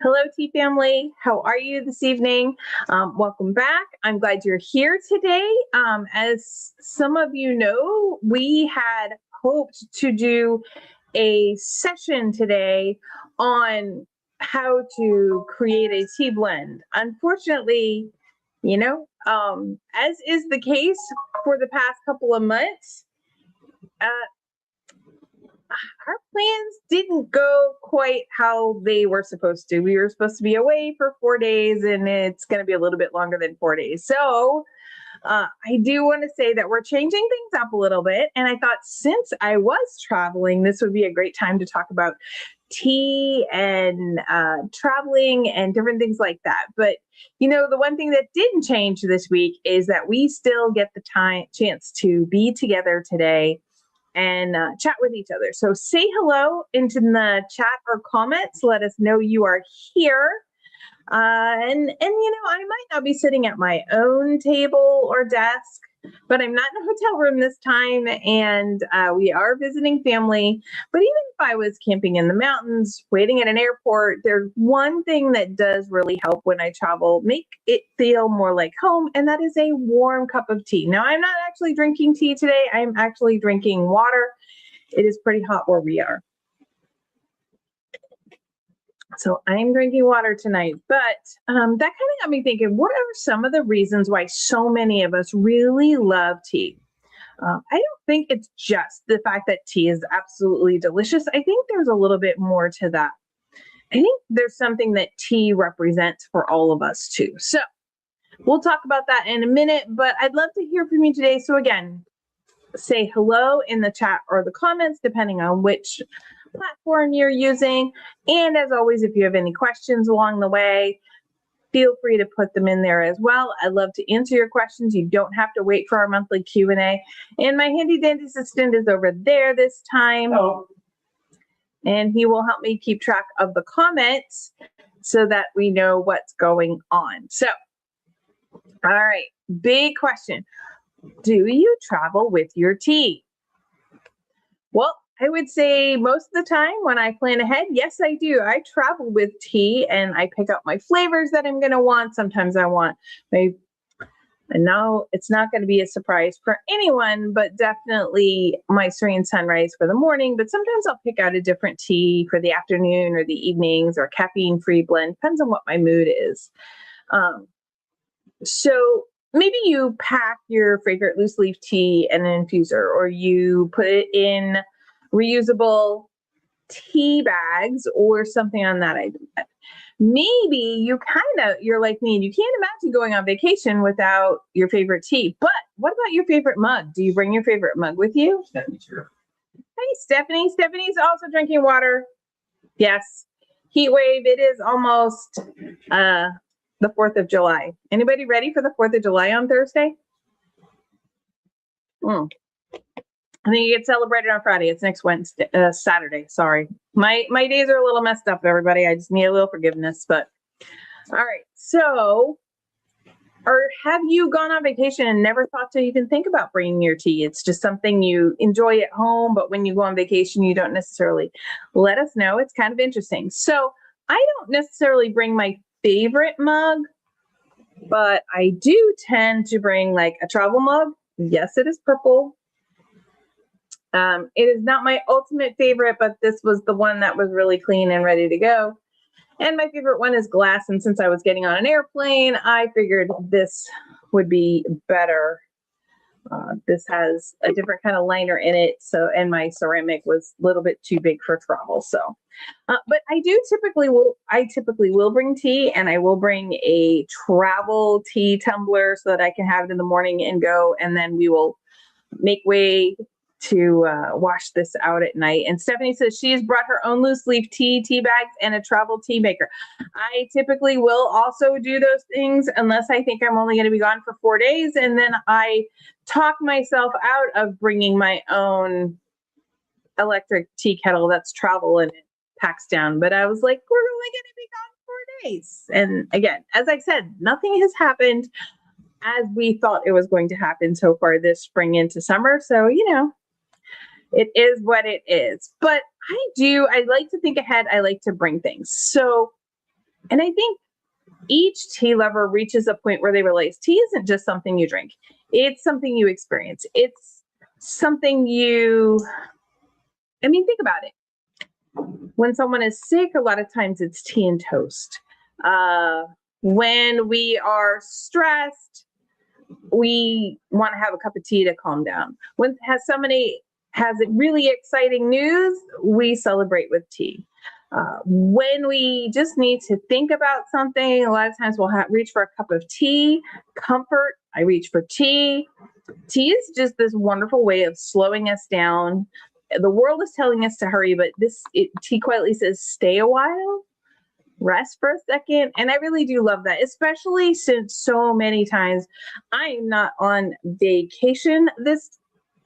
Hello, tea family. How are you this evening? Welcome back. I'm glad you're here today. As some of you know, we had hoped to do a session today on how to create a tea blend. Unfortunately, as is the case for the past couple of months, our plans didn't go quite how they were supposed to. We were supposed to be away for 4 days, and it's going to be a little bit longer than 4 days. So I do want to say that we're changing things up a little bit. And I thought since I was traveling, this would be a great time to talk about tea and traveling and different things like that. But, the one thing that didn't change this week is that we still get the chance to be together today and chat with each other. So say hello into the chat or comments. Let us know you are here. And I might not be sitting at my own table or desk, but I'm not in a hotel room this time, and we are visiting family. But even if I was camping in the mountains, waiting at an airport, there's one thing that does really help when I travel, make it feel more like home, and that is a warm cup of tea. Now, I'm not actually drinking tea today. I'm actually drinking water. It is pretty hot where we are. So I'm drinking water tonight, but that kind of got me thinking, what are some of the reasons why so many of us really love tea? I don't think it's just the fact that tea is absolutely delicious. I think there's a little bit more to that. I think there's something that tea represents for all of us too. So we'll talk about that in a minute, but I'd love to hear from you today. So again, say hello in the chat or the comments, depending on which platform you're using. And as always, if you have any questions along the way, feel free to put them in there as well. I love to answer your questions. You don't have to wait for our monthly Q&A. And my handy dandy assistant is over there this time. Oh. And he will help me keep track of the comments so that we know what's going on. So, all right, big question. Do you travel with your tea? Well, I would say most of the time when I plan ahead, yes, I do. I travel with tea and I pick up my flavors that I'm going to want. Sometimes I want and now it's not going to be a surprise for anyone, but definitely my serene sunrise for the morning. But sometimes I'll pick out a different tea for the afternoon or the evenings or caffeine-free blend. Depends on what my mood is. So maybe you pack your favorite loose leaf tea in an infuser, or you put it in reusable tea bags or something on that item. Maybe you're like me and you can't imagine going on vacation without your favorite tea. But what about your favorite mug? Do you bring your favorite mug with you? Sure. Hey, Stephanie. Stephanie's also drinking water. Yes. Heat wave. It is almost the 4th of July. Anybody ready for the 4th of July on Thursday? I think it gets celebrated on Friday. It's next Wednesday, Saturday. Sorry. My days are a little messed up, everybody. I just need a little forgiveness, but all right. So, have you gone on vacation and never thought to even think about bringing your tea? It's just something you enjoy at home, but when you go on vacation, you don't necessarily. Let us know. It's kind of interesting. So I don't necessarily bring my favorite mug, but I do tend to bring like a travel mug. Yes, it is purple. It is not my ultimate favorite, but this was the one that was really clean and ready to go. And my favorite one is glass. And since I was getting on an airplane, I figured this would be better. This has a different kind of liner in it. And my ceramic was a little bit too big for travel. So, but I typically will bring tea, and I will bring a travel tea tumbler so that I can have it in the morning and go. And then we will make way to wash this out at night. And Stephanie says she has brought her own loose leaf tea bags and a travel tea maker. I typically will also do those things unless I think I'm only going to be gone for 4 days, and then I talk myself out of bringing my own electric tea kettle that's travel and it packs down. But I was like, we're only going to be gone 4 days. And again, as I said, nothing has happened as we thought it was going to happen so far this spring into summer. So, it is what it is. But I like to think ahead. I like to bring things. So And I think each tea lover reaches a point where they realize tea isn't just something you drink. It's something you experience. It's something think about it. When someone is sick, a lot of times it's tea and toast. When we are stressed, we want to have a cup of tea to calm down. When somebody has really exciting news, we celebrate with tea. When we just need to think about something, a lot of times we'll reach for a cup of tea. Comfort, I reach for tea. Tea is just this wonderful way of slowing us down. The world is telling us to hurry, but tea quietly says, stay a while, rest for a second. And I really do love that, especially since so many times I am not on vacation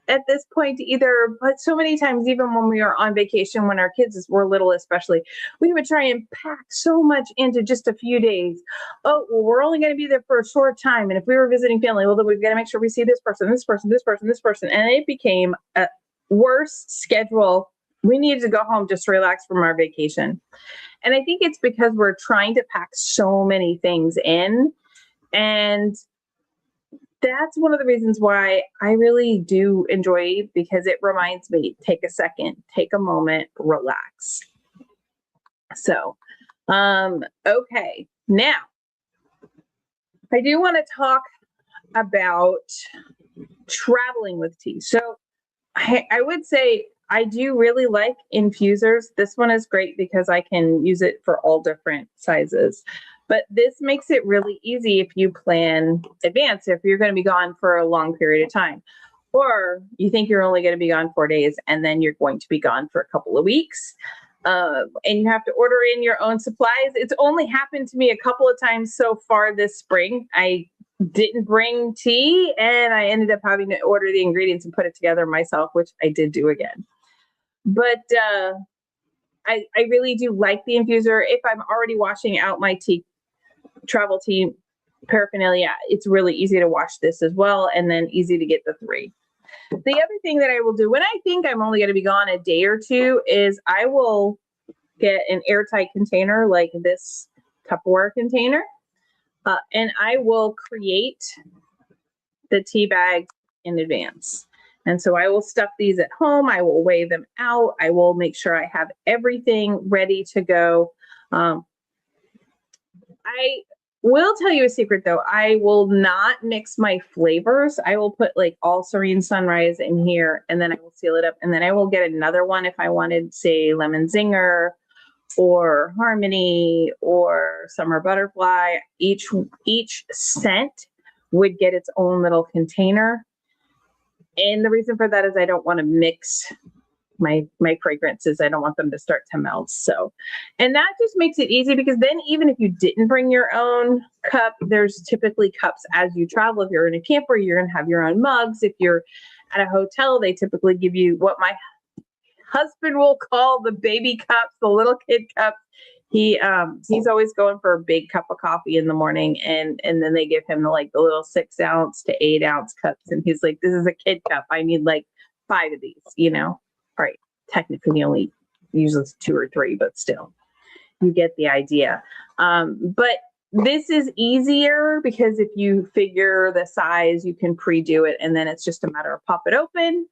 at this point either, but so many times, even when we were on vacation, when our kids were little especially, we would try and pack so much into just a few days. Oh, well, we're only going to be there for a short time, and if we were visiting family, well, then we've got to make sure we see this person, this person, this person, this person. And it became a worse schedule. We needed to go home just to relax from our vacation. And I think it's because we're trying to pack so many things in. And that's one of the reasons why I really do enjoy, because it reminds me, take a second, take a moment, relax. So, okay. Now, I do want to talk about traveling with tea. So I would say I do really like infusers. This one is great because I can use it for all different sizes. But this makes it really easy if you plan advance, if you're going to be gone for a long period of time. Or you think you're only going to be gone 4 days and then you're going to be gone for a couple of weeks. And you have to order in your own supplies. It's only happened to me a couple of times so far this spring. I didn't bring tea and I ended up having to order the ingredients and put it together myself, which I did do again. But I really do like the infuser. If I'm already washing out my travel tea paraphernalia, it's really easy to wash this as well, and then easy to get the 3. The other thing that I will do when I think I'm only going to be gone a day or 2 is I will get an airtight container like this Tupperware container, and I will create the tea bag in advance. And so I will stuff these at home. I will weigh them out. I will make sure I have everything ready to go. I will tell you a secret though. I will not mix my flavors. I will put like all Serene Sunrise in here, and then I will seal it up. And then I will get another one if I wanted, say, Lemon Zinger or Harmony or Summer Butterfly. Each scent would get its own little container. And the reason for that is I don't want to mix my fragrances. I don't want them to start to melt. So, and that just makes it easy, because then even if you didn't bring your own cup, there's typically cups as you travel. If you're in a camper, you're going to have your own mugs. If you're at a hotel, they typically give you what my husband will call the baby cups, the little kid cups. He's always going for a big cup of coffee in the morning, and then they give him the little 6 ounce to 8 ounce cups, and he's like, this is a kid cup. I need like 5 of these, Right. Technically only uses 2 or 3, but still, you get the idea. But this is easier because if you figure the size, you can pre-do it, and then it's just a matter of pop it open,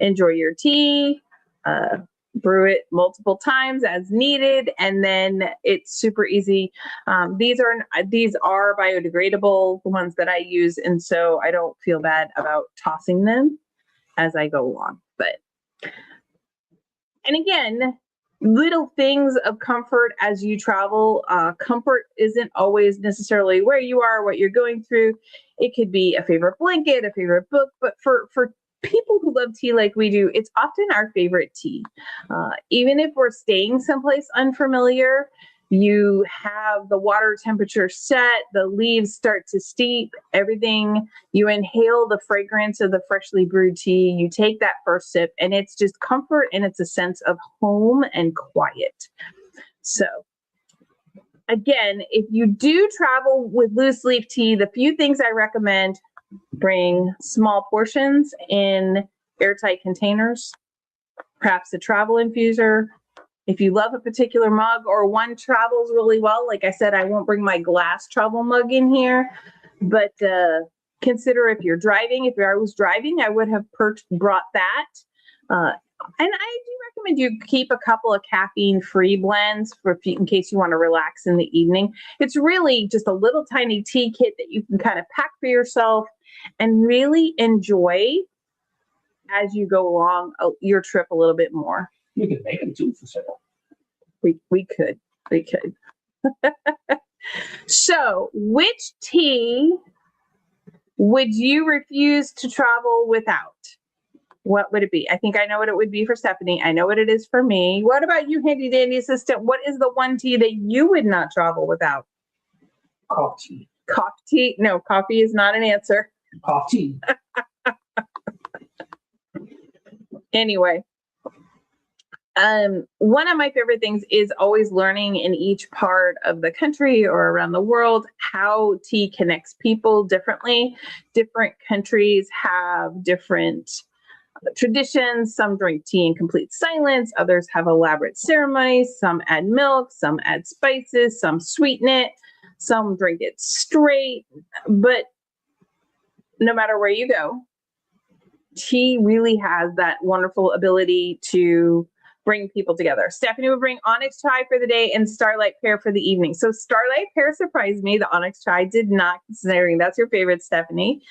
enjoy your tea, brew it multiple times as needed, and then it's super easy. These are biodegradable, the ones that I use, and so I don't feel bad about tossing them as I go along. And again, little things of comfort as you travel. Comfort isn't always necessarily where you are, what you're going through. It could be a favorite blanket, a favorite book, but for people who love tea like we do, it's often our favorite tea. Even if we're staying someplace unfamiliar, you have the water temperature set, the leaves start to steep, everything, you inhale the fragrance of the freshly brewed tea, you take that first sip, and it's just comfort, and it's a sense of home and quiet. So again, if you do travel with loose leaf tea, the few things I recommend: bring small portions in airtight containers, perhaps a travel infuser. If you love a particular mug or one travels really well, like I said, I won't bring my glass travel mug in here, but consider if you're driving. If I was driving, I would have brought that. And I do recommend you keep a couple of caffeine-free blends in case you want to relax in the evening. It's really just a little tiny tea kit that you can kind of pack for yourself and really enjoy as you go along your trip a little bit more. You can make them too for sale. We could. So, which tea would you refuse to travel without? What would it be? I think I know what it would be for Stephanie. I know what it is for me. What about you, handy dandy assistant? What is the one tea that you would not travel without? Coffee. Coffee tea? No, coffee is not an answer. Coffee. Anyway, one of my favorite things is always learning in each part of the country or around the world how tea connects people differently. Different countries have different traditions. Some drink tea in complete silence. Others have elaborate ceremonies. Some add milk. Some add spices. Some sweeten it. Some drink it straight. But no matter where you go, tea really has that wonderful ability to bring people together. Stephanie would bring onyx chai for the day and starlight pear for the evening. So starlight pear surprised me. The onyx chai did not, considering that's your favorite, Stephanie.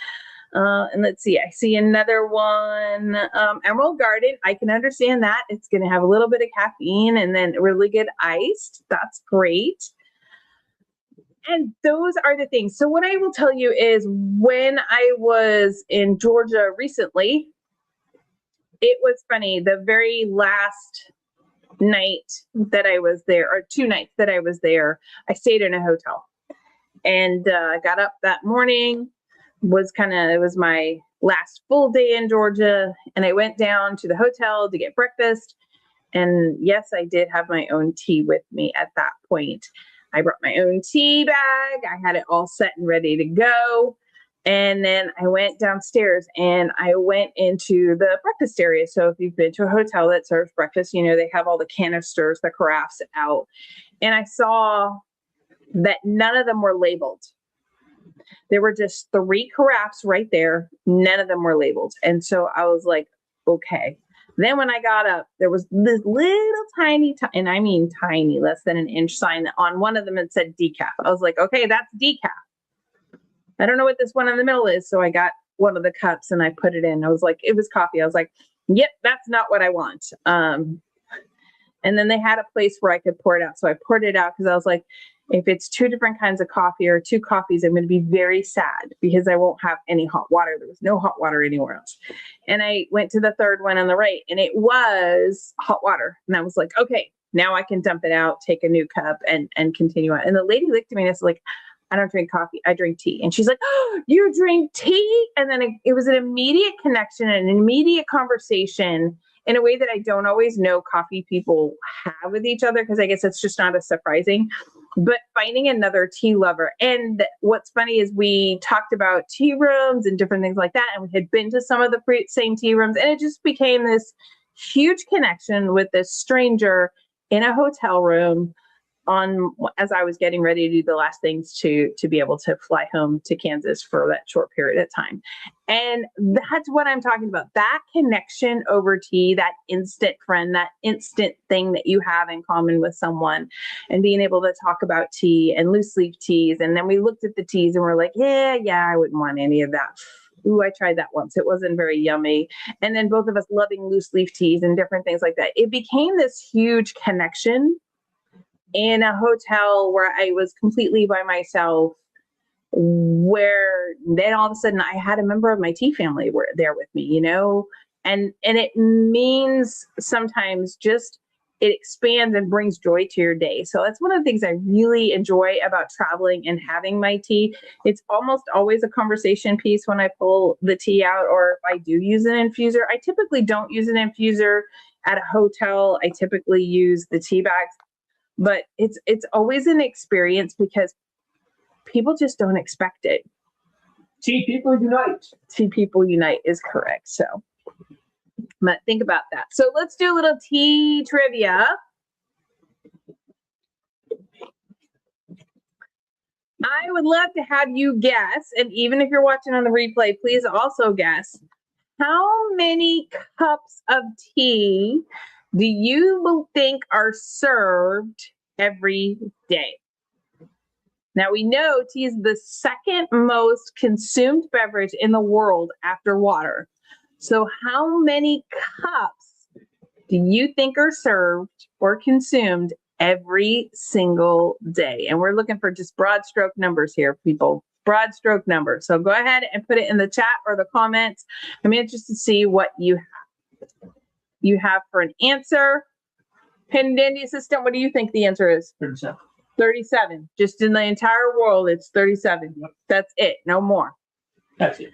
And let's see, I see another one. Emerald Garden. I can understand that. It's going to have a little bit of caffeine and then really good iced. That's great. And those are the things. So what I will tell you is when I was in Georgia recently, it was funny. The very last night that I was there, or 2 nights that I was there, I stayed in a hotel. And I got up that morning. It was my last full day in Georgia, and I went down to the hotel to get breakfast. And yes, I did have my own tea with me at that point. I brought my own tea bag. I had it all set and ready to go. And then I went downstairs and I went into the breakfast area. So if you've been to a hotel that serves breakfast, they have all the canisters, the carafes out. And I saw that none of them were labeled. There were just 3 carafes right there. None of them were labeled. And so I was like, okay. Then when I got up, there was this little tiny, and I mean tiny, less than an inch sign on one of them. It said decaf. I was like, okay, that's decaf. I don't know what this one in the middle is. So I got one of the cups and I put it in. I was like, it was coffee. I was like, yep, that's not what I want. And then they had a place where I could pour it out. So I poured it out because I was like, if it's 2 different kinds of coffee or 2 coffees, I'm going to be very sad because I won't have any hot water. There was no hot water anywhere else. And I went to the third one on the right and it was hot water. And I was like, okay, now I can dump it out, take a new cup and continue on. And the lady looked at me and I was like, I don't drink coffee. I drink tea. And she's like, oh, you drink tea? And then it was an immediate connection and an immediate conversation in a way that I don't always know coffee people have with each other, because I guess it's just not as surprising. But finding another tea lover. And what's funny is we talked about tea rooms and different things like that. And we had been to some of the same tea rooms. And it just became this huge connection with this stranger in a hotel room as I was getting ready to do the last things to be able to fly home to Kansas for that short period of time. And that's what I'm talking about. That connection over tea, that instant friend, that instant thing that you have in common with someone, and being able to talk about tea and loose leaf teas. And then we looked at the teas and we're like, yeah, I wouldn't want any of that. Ooh, I tried that once. It wasn't very yummy. And then both of us loving loose leaf teas and different things like that. It became this huge connection in a hotel where I was completely by myself, where then all of a sudden I had a member of my tea family were there with me, and it means sometimes just it expands and brings joy to your day. So that's one of the things I really enjoy about traveling and having my tea. It's almost always a conversation piece when I pull the tea out, or if I do use an infuser. I typically don't use an infuser at a hotel. I typically use the tea bags. But it's always an experience because people just don't expect it. Tea people unite. Tea people unite is correct. So, but think about that. So let's do a little tea trivia. I would love to have you guess, and even if you're watching on the replay, please also guess how many cups of tea do you think are served every day? Now, we know tea is the second most consumed beverage in the world after water. So, how many cups do you think are served or consumed every single day? And we're looking for just broad stroke numbers here, people. Broad stroke numbers. So go ahead and put it in the chat or the comments. I'm interested to see what you have for an answer. Pen Dandy Assistant, what do you think the answer is? 37. 37. Just in the entire world, it's 37. Yep. That's it. No more. That's it.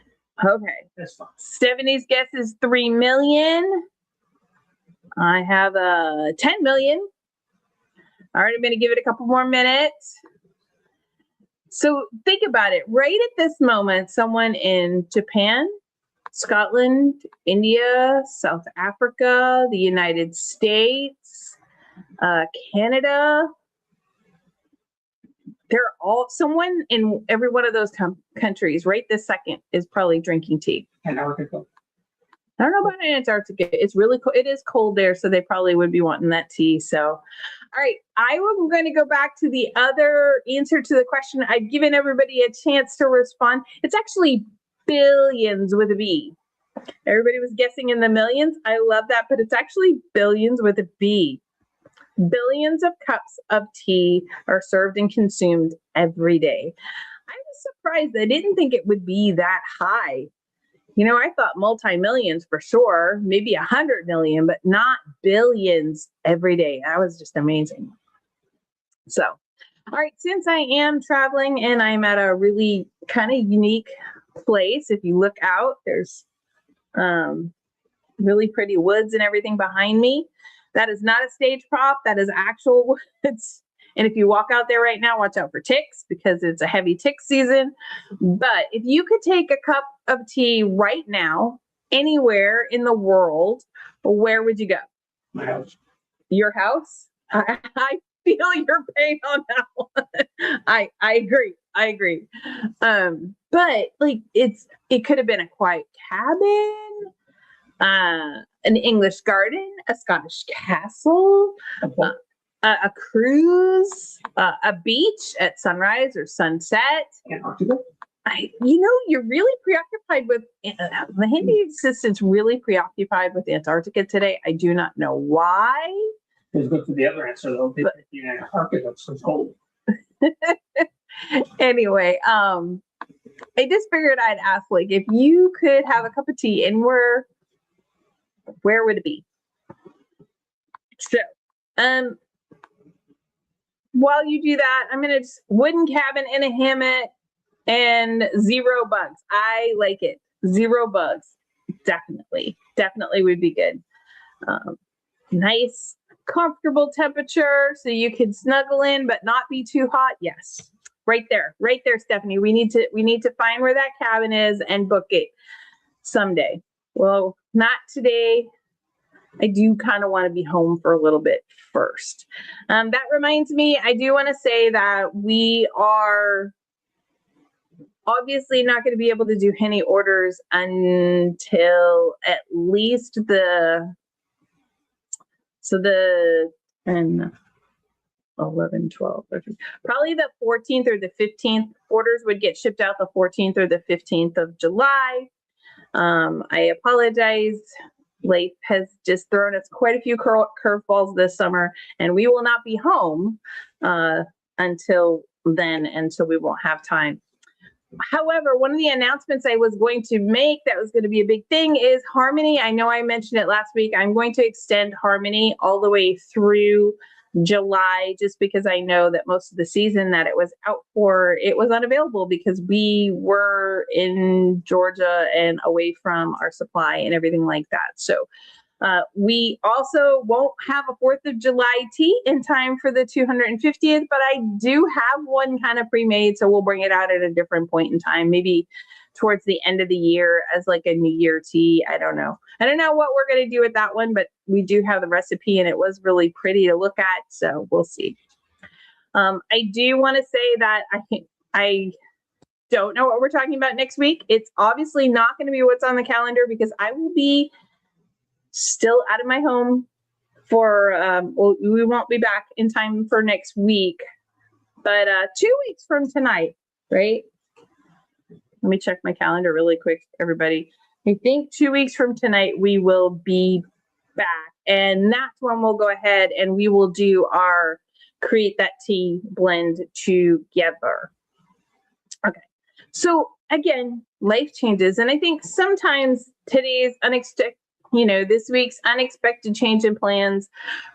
Okay. That's fine. Stephanie's guess is 3 million. I have 10 million. All right, I'm going to give it a couple more minutes. So think about it. Right at this moment, someone in Japan, Scotland, India, South Africa, the United States, Canada, they're all, someone in every one of those countries right this second is probably drinking tea. Antarctica. I don't know about Antarctica. It's really cold. It is cold there, so they probably would be wanting that tea. So, all right, I am going to go back to the other answer to the question. I've given everybody a chance to respond. It's actually billions with a B. Everybody was guessing in the millions. I love that, but it's actually billions with a B. Billions of cups of tea are served and consumed every day. I was surprised. I didn't think it would be that high. You know, I thought multi-millions for sure, maybe 100 million, but not billions every day. That was just amazing. So, all right, since I am traveling and I'm at a really kind of unique place, if you look out, there's really pretty woods and everything behind me. That is not a stage prop. That is actual woods. And if you walk out there right now, watch out for ticks because it's a heavy tick season. But if you could take a cup of tea right now, anywhere in the world, where would you go? My house. Your house? I feel your pain on that one. I agree. But like it could have been a quiet cabin, an English garden, a Scottish castle, a cruise, a beach at sunrise or sunset. Antarctica. You're really preoccupied with the handy assistant's really preoccupied with Antarctica today. I do not know why. Let's go to the other answer though. But in Antarctica, it's so cold. Anyway, I just figured I'd ask, like, if you could have a cup of tea anywhere, where would it be? So, while you do that, I'm gonna just wooden cabin in a hammock and 0 bugs. I like it. 0 bugs. Definitely would be good. Nice, comfortable temperature so you could snuggle in but not be too hot. Yes. Right there, Stephanie. We need to find where that cabin is and book it someday. Well, not today. I do kind of want to be home for a little bit first. That reminds me, I do want to say that we are obviously not going to be able to do any orders until at least the 11, 12, 13, probably the 14th or the 15th. Orders would get shipped out the 14th or the 15th of July. I apologize. Life has just thrown us quite a few curveballs this summer, and we will not be home until then, and so we won't have time. However, one of the announcements I was going to make that was going to be a big thing is Harmony. I know I mentioned it last week. I'm going to extend Harmony all the way through July, just because I know that most of the season that it was out for, it was unavailable because we were in Georgia and away from our supply and everything like that. So we also won't have a 4th of July tea in time for the 250th, but I do have one kind of pre-made, so we'll bring it out at a different point in time, maybe towards the end of the year as like a New Year tea. I don't know what we're going to do with that one, but we do have the recipe and it was really pretty to look at, so we'll see. I do want to say that I don't know what we're talking about next week. It's obviously not going to be what's on the calendar because I will be still out of my home for, we won't be back in time for next week, but 2 weeks from tonight, right? Let me check my calendar really quick, everybody. I think 2 weeks from tonight, we will be back. And that's when we'll go ahead and we will do our Create That Tea blend together. Okay. So again, life changes. And I think sometimes today's this week's unexpected change in plans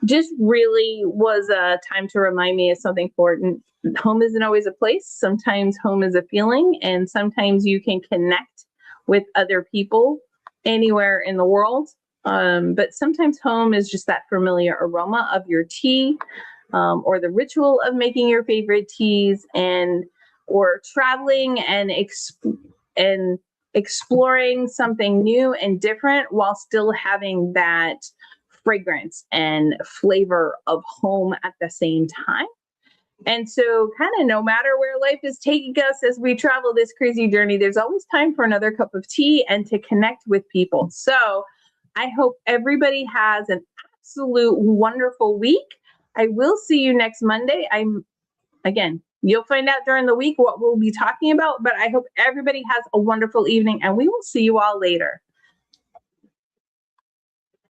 just really was a time to remind me of something important. Home isn't always a place. Sometimes home is a feeling, and sometimes you can connect with other people anywhere in the world. But sometimes home is just that familiar aroma of your tea, or the ritual of making your favorite teas, or traveling and exploring something new and different while still having that fragrance and flavor of home at the same time. And so kind of no matter where life is taking us as we travel this crazy journey, there's always time for another cup of tea and to connect with people. So I hope everybody has an absolute wonderful week. I will see you next Monday. You'll find out during the week what we'll be talking about, but I hope everybody has a wonderful evening and we will see you all later.